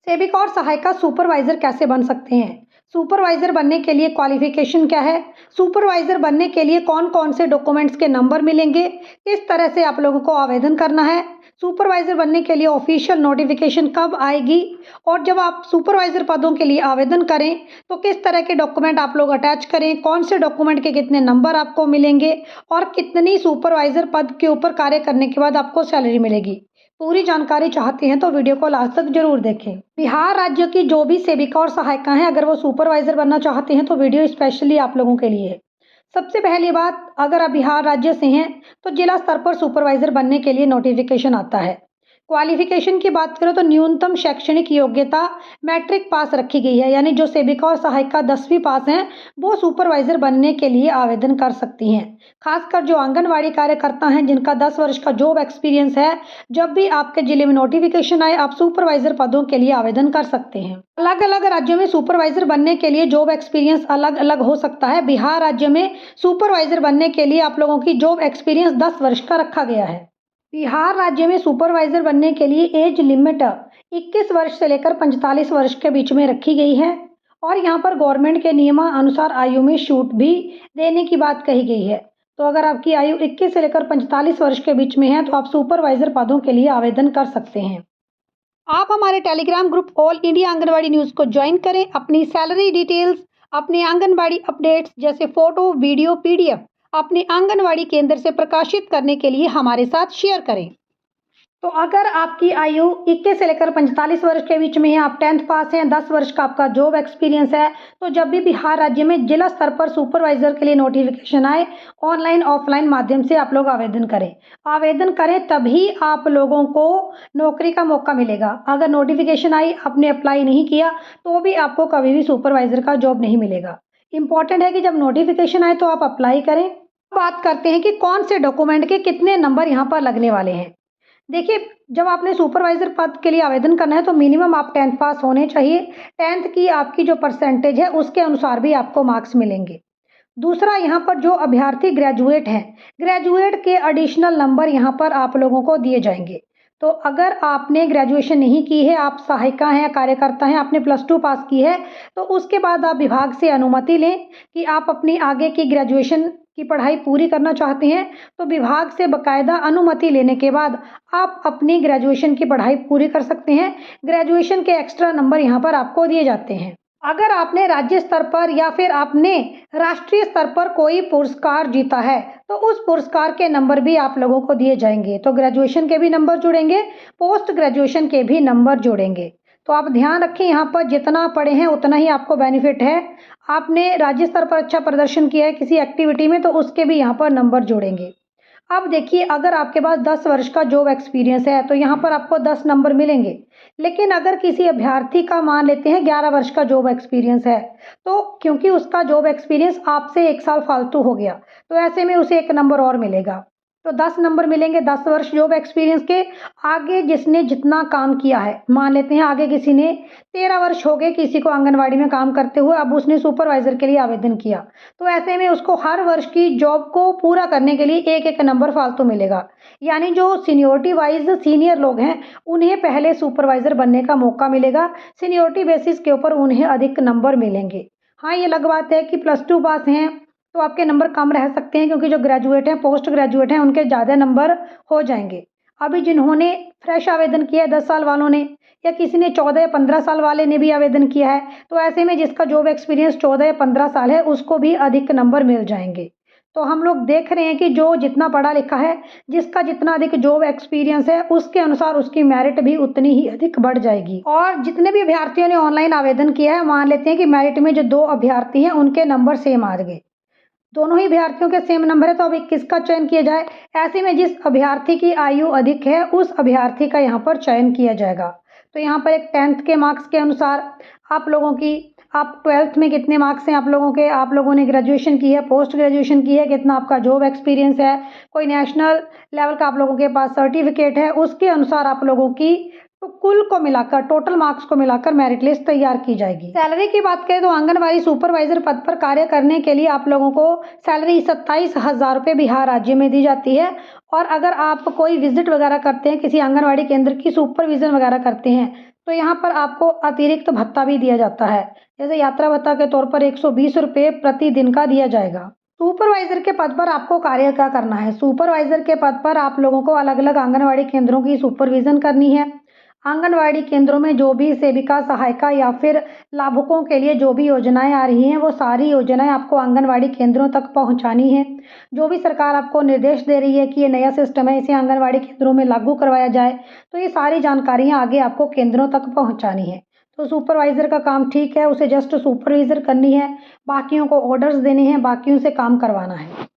सेविका और सहायिका सुपरवाइज़र कैसे बन सकते हैं? सुपरवाइज़र बनने के लिए क्वालिफ़िकेशन क्या है? सुपरवाइज़र बनने के लिए कौन-कौन से डॉक्यूमेंट्स के नंबर मिलेंगे? किस तरह से आप लोगों को आवेदन करना है? सुपरवाइज़र बनने के लिए ऑफ़िशियल नोटिफ़िकेशन कब आएगी? और जब आप सुपरवाइज़र पदों के लिए आवेदन करें, तो किस तरह के डॉक्यूमेंट आप लोग अटैच करें? कौन से डॉक्यूमेंट के कितने नंबर आपको मिलेंगे? और कितनी सुपरवाइज़र पद के ऊपर कार्य करने के बाद आपको सैलरी मिलेगी? पूरी जानकारी चाहते हैं तो वीडियो को लास्ट तक जरूर देखें। बिहार राज्य की जो भी सेविका और सहायिका हैं, अगर वो सुपरवाइजर बनना चाहते हैं तो वीडियो स्पेशली आप लोगों के लिए है। सबसे पहली बात, अगर आप बिहार राज्य से हैं तो जिला स्तर पर सुपरवाइजर बनने के लिए नोटिफिकेशन आता है। क्वालिफिकेशन की बात करें तो न्यूनतम शैक्षणिक योग्यता मैट्रिक पास रखी गई है, यानी जो सेविका और सहायिका 10वीं पास हैं वो सुपरवाइजर बनने के लिए आवेदन कर सकती हैं। खासकर जो आंगनवाड़ी कार्यकर्ता हैं जिनका 10 वर्ष का जॉब एक्सपीरियंस है, जब भी आपके जिले में नोटिफिकेशन आए आप सुपरवाइजर पदों के लिए आवेदन कर सकते हैं। अलग अलग राज्यों में सुपरवाइजर बनने के लिए जॉब एक्सपीरियंस अलग अलग हो सकता है। बिहार राज्य में सुपरवाइजर बनने के लिए आप लोगों की जॉब एक्सपीरियंस 10 वर्ष का रखा गया है। बिहार राज्य में सुपरवाइजर बनने के लिए एज लिमिट 21 वर्ष से लेकर 45 वर्ष के बीच में रखी गई है और यहाँ पर गवर्नमेंट के नियमानुसार आयु में छूट भी देने की बात कही गई है। तो अगर आपकी आयु 21 से लेकर 45 वर्ष के बीच में है तो आप सुपरवाइजर पदों के लिए आवेदन कर सकते हैं। आप हमारे Telegram group all India anganwadi news को ज्वाइन करें। अपनी सैलरी डिटेल्स, अपने आंगनवाड़ी अपडेट्स जैसे फ़ोटो, वीडियो, पीडीएफ अपने आंगनवाड़ी केंद्र से प्रकाशित करने के लिए हमारे साथ शेयर करें। तो अगर आपकी आयु 21 से लेकर 45 वर्ष के बीच में है, आप 10th पास हैं, 10 वर्ष का आपका जॉब एक्सपीरियंस है, तो जब भी बिहार राज्य में जिला स्तर पर सुपरवाइजर के लिए नोटिफिकेशन आए, ऑनलाइन ऑफलाइन माध्यम से आप लोग आवेदन करें। आवेदन करें तभी आप लोगों को नौकरी का मौका मिलेगा। अगर नोटिफिकेशन आई, आपने अप्लाई नहीं किया तो भी आपको कभी भी सुपरवाइजर का जॉब नहीं मिलेगा। इंपॉर्टेंट है कि जब नोटिफिकेशन आए तो आप अप्लाई करें। बात करते हैं कि कौन से डॉक्यूमेंट के कितने नंबर यहाँ पर लगने वाले हैं। देखिए, जब आपने सुपरवाइज़र पद के लिए आवेदन करना है तो मिनिमम आप 10th पास होने चाहिए। 10th की आपकी जो परसेंटेज है उसके अनुसार भी आपको मार्क्स मिलेंगे। दूसरा, यहाँ पर जो अभ्यर्थी ग्रेजुएट हैं, ग्रेजुएट के एडिशनल नंबर यहाँ पर आप लोगों को दिए जाएंगे। तो अगर आपने ग्रेजुएशन नहीं की है, आप सहायिका हैं, कार्यकर्ता हैं, आपने +2 पास की है, तो उसके बाद आप विभाग से अनुमति लें कि आप अपनी आगे की ग्रेजुएशन की पढ़ाई पूरी करना चाहते हैं। तो विभाग से बाकायदा अनुमति लेने के बाद आप अपनी ग्रेजुएशन की पढ़ाई पूरी कर सकते हैं। ग्रेजुएशन के एक्स्ट्रा नंबर यहाँ पर आपको दिए जाते हैं। अगर आपने राज्य स्तर पर या फिर आपने राष्ट्रीय स्तर पर कोई पुरस्कार जीता है तो उस पुरस्कार के नंबर भी आप लोगों को दिए जाएंगे। तो ग्रेजुएशन के भी नंबर जुड़ेंगे, पोस्ट ग्रेजुएशन के भी नंबर जुड़ेंगे। तो आप ध्यान रखें, यहाँ पर जितना पढ़े हैं उतना ही आपको बेनिफिट है। आपने राज्य स्तर पर अच्छा प्रदर्शन किया है किसी एक्टिविटी में तो उसके भी यहाँ पर नंबर जोड़ेंगे। अब देखिए, अगर आपके पास 10 वर्ष का जॉब एक्सपीरियंस है तो यहाँ पर आपको 10 नंबर मिलेंगे। लेकिन अगर किसी अभ्यर्थी का मान लेते हैं 11 वर्ष का जॉब एक्सपीरियंस है, तो क्योंकि उसका जॉब एक्सपीरियंस आपसे 1 साल फालतू हो गया, तो ऐसे में उसे 1 नंबर और मिलेगा। तो 10 नंबर मिलेंगे 10 वर्ष जॉब एक्सपीरियंस के। आगे जिसने जितना काम किया है, मान लेते हैं आगे किसी ने 13 वर्ष हो गए किसी को आंगनवाड़ी में काम करते हुए, अब उसने सुपरवाइजर के लिए आवेदन किया, तो ऐसे में उसको हर वर्ष की जॉब को पूरा करने के लिए 1-1 नंबर फालतू मिलेगा। यानी जो सीनियोरिटी वाइज सीनियर लोग हैं उन्हें पहले सुपरवाइजर बनने का मौका मिलेगा। सीनियोरिटी बेसिस के ऊपर उन्हें अधिक नंबर मिलेंगे। हाँ, ये अलग बात है कि +2 पास हैं तो आपके नंबर कम रह सकते हैं, क्योंकि जो ग्रेजुएट हैं, पोस्ट ग्रेजुएट हैं, उनके ज़्यादा नंबर हो जाएंगे। अभी जिन्होंने फ्रेश आवेदन किया है 10 साल वालों ने, या किसी ने 14 या 15 साल वाले ने भी आवेदन किया है, तो ऐसे में जिसका जॉब एक्सपीरियंस 14 या 15 साल है उसको भी अधिक नंबर मिल जाएंगे। तो हम लोग देख रहे हैं कि जो जितना पढ़ा लिखा है, जिसका जितना अधिक जॉब एक्सपीरियंस है, उसके अनुसार उसकी मेरिट भी उतनी ही अधिक बढ़ जाएगी। और जितने भी अभ्यर्थियों ने ऑनलाइन आवेदन किया है, मान लेते हैं कि मेरिट में जो 2 अभ्यर्थी हैं उनके नंबर सेम आ गए, दोनों ही अभ्यर्थियों के सेम नंबर है, तो अब किसका चयन किया जाए। ऐसे में जिस अभ्यर्थी की आयु अधिक है उस अभ्यर्थी का यहाँ पर चयन किया जाएगा। तो यहाँ पर एक 10th के मार्क्स के अनुसार आप लोगों की, आप 12th में कितने मार्क्स हैं आप लोगों के, आप लोगों ने ग्रेजुएशन की है, पोस्ट ग्रेजुएशन की है, कितना आपका जॉब एक्सपीरियंस है, कोई नेशनल लेवल का आप लोगों के पास सर्टिफिकेट है, उसके अनुसार आप लोगों की तो कुल को मिलाकर, टोटल मार्क्स को मिलाकर मेरिट लिस्ट तैयार की जाएगी। सैलरी की बात करें तो आंगनवाड़ी सुपरवाइजर पद पर कार्य करने के लिए आप लोगों को सैलरी 27,000 रुपये बिहार राज्य में दी जाती है और अगर आप कोई विज़िट वगैरह करते हैं किसी आंगनवाड़ी केंद्र की, सुपरविज़न वगैरह करते हैं, तो यहाँ पर आपको अतिरिक्त भत्ता भी दिया जाता है। जैसे यात्रा भत्ता के तौर पर 120 रुपये प्रतिदिन का दिया जाएगा। सुपरवाइज़र के पद पर आपको कार्य क्या करना है? सुपरवाइज़र के पद पर आप लोगों को अलग-अलग आंगनवाड़ी केंद्रों की सुपरविज़न करनी है। आंगनवाड़ी केंद्रों में जो भी सेविका, सहायिका या फिर लाभुकों के लिए जो भी योजनाएँ आ रही हैं, वो सारी योजनाएँ आपको आंगनवाड़ी केंद्रों तक पहुँचानी है। जो भी सरकार आपको निर्देश दे रही है कि ये नया सिस्टम है, इसे आंगनवाड़ी केंद्रों में लागू करवाया जाए, तो ये सारी जानकारियाँ आगे आपको केंद्रों तक पहुँचानी है। तो सुपरवाइज़र का काम ठीक है, उसे जस्ट सुपरविज़न करनी है, बाकियों को ऑर्डर्स देने हैं, बाकियों से काम करवाना है।